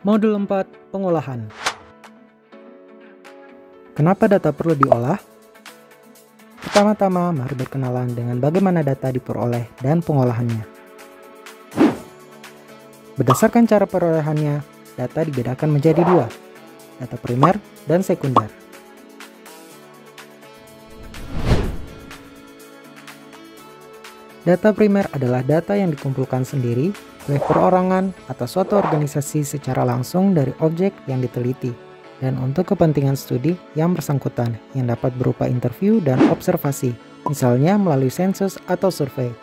Modul 4, pengolahan. Kenapa data perlu diolah? Pertama-tama, mari berkenalan dengan bagaimana data diperoleh dan pengolahannya. Berdasarkan cara perolehannya, data dibedakan menjadi dua, data primer dan sekunder. Data primer adalah data yang dikumpulkan sendiri oleh perorangan atau suatu organisasi secara langsung dari objek yang diteliti dan untuk kepentingan studi yang bersangkutan yang dapat berupa interview dan observasi, misalnya melalui sensus atau survei.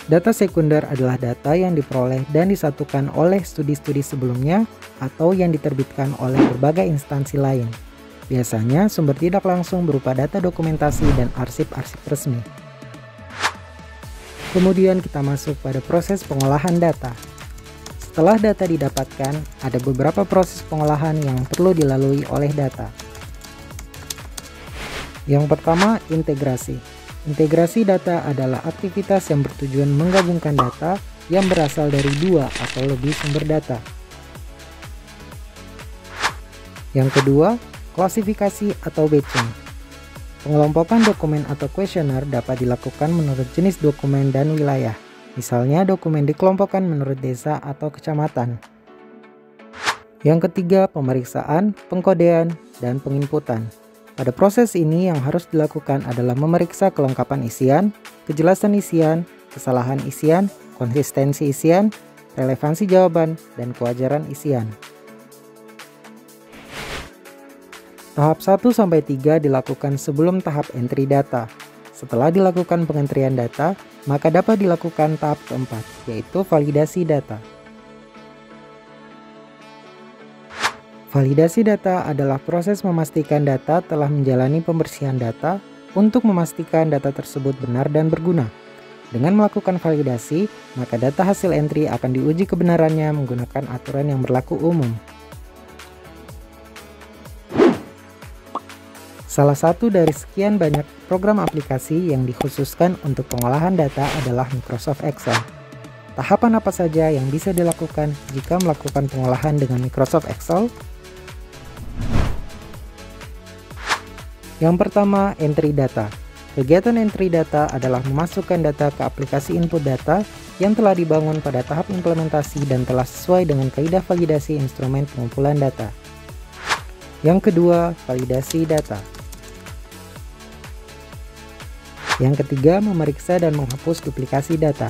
Data sekunder adalah data yang diperoleh dan disatukan oleh studi-studi sebelumnya atau yang diterbitkan oleh berbagai instansi lain. Biasanya sumber tidak langsung berupa data dokumentasi dan arsip-arsip resmi. Kemudian kita masuk pada proses pengolahan data. Setelah data didapatkan, ada beberapa proses pengolahan yang perlu dilalui oleh data. Yang pertama, integrasi. Integrasi data adalah aktivitas yang bertujuan menggabungkan data yang berasal dari dua atau lebih sumber data. Yang kedua, klasifikasi atau batching. Pengelompokan dokumen atau kuesioner dapat dilakukan menurut jenis dokumen dan wilayah. Misalnya dokumen dikelompokkan menurut desa atau kecamatan. Yang ketiga, pemeriksaan, pengkodean, dan penginputan. Pada proses ini yang harus dilakukan adalah memeriksa kelengkapan isian, kejelasan isian, kesalahan isian, konsistensi isian, relevansi jawaban, dan kewajaran isian. Tahap 1-3 dilakukan sebelum tahap entry data. Setelah dilakukan pengentrian data, maka dapat dilakukan tahap keempat, yaitu validasi data. Validasi data adalah proses memastikan data telah menjalani pembersihan data untuk memastikan data tersebut benar dan berguna. Dengan melakukan validasi, maka data hasil entry akan diuji kebenarannya menggunakan aturan yang berlaku umum. Salah satu dari sekian banyak program aplikasi yang dikhususkan untuk pengolahan data adalah Microsoft Excel. Tahapan apa saja yang bisa dilakukan jika melakukan pengolahan dengan Microsoft Excel? Yang pertama, entry data. Kegiatan entry data adalah memasukkan data ke aplikasi input data yang telah dibangun pada tahap implementasi dan telah sesuai dengan kaidah validasi instrumen pengumpulan data. Yang kedua, validasi data. Yang ketiga, memeriksa dan menghapus duplikasi data.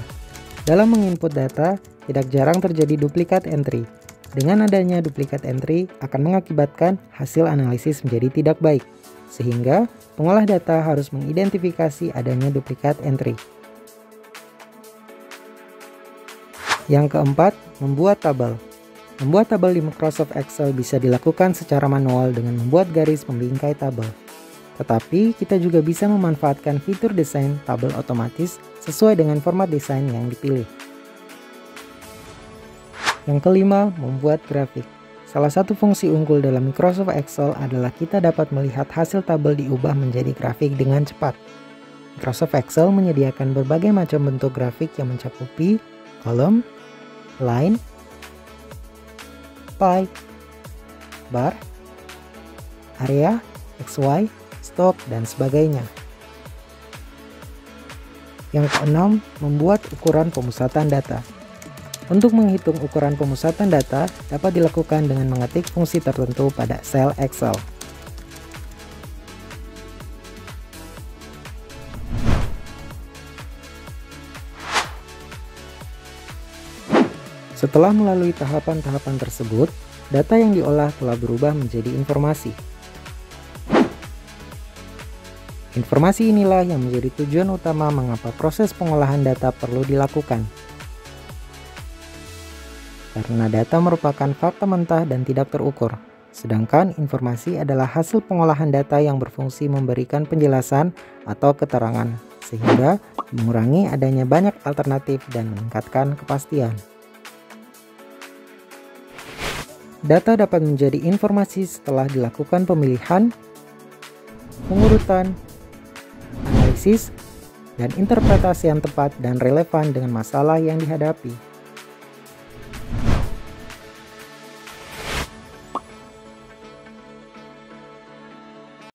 Dalam menginput data, tidak jarang terjadi duplikat entry. Dengan adanya duplikat entry akan mengakibatkan hasil analisis menjadi tidak baik, sehingga pengolah data harus mengidentifikasi adanya duplikat entry. Yang keempat, membuat tabel. Membuat tabel di Microsoft Excel bisa dilakukan secara manual dengan membuat garis membingkai tabel. Tetapi kita juga bisa memanfaatkan fitur desain tabel otomatis sesuai dengan format desain yang dipilih. Yang kelima, membuat grafik. Salah satu fungsi unggul dalam Microsoft Excel adalah kita dapat melihat hasil tabel diubah menjadi grafik dengan cepat. Microsoft Excel menyediakan berbagai macam bentuk grafik yang mencakupi kolom, line, pie, bar, area, XY, stok, dan sebagainya. Yang keenam, membuat ukuran pemusatan data. Untuk menghitung ukuran pemusatan data dapat dilakukan dengan mengetik fungsi tertentu pada sel Excel. Setelah melalui tahapan-tahapan tersebut, data yang diolah telah berubah menjadi informasi. Informasi inilah yang menjadi tujuan utama mengapa proses pengolahan data perlu dilakukan. Karena data merupakan fakta mentah dan tidak terukur, sedangkan informasi adalah hasil pengolahan data yang berfungsi memberikan penjelasan atau keterangan, sehingga mengurangi adanya banyak alternatif dan meningkatkan kepastian. Data dapat menjadi informasi setelah dilakukan pemilihan, pengurutan, analisis, dan interpretasi yang tepat dan relevan dengan masalah yang dihadapi.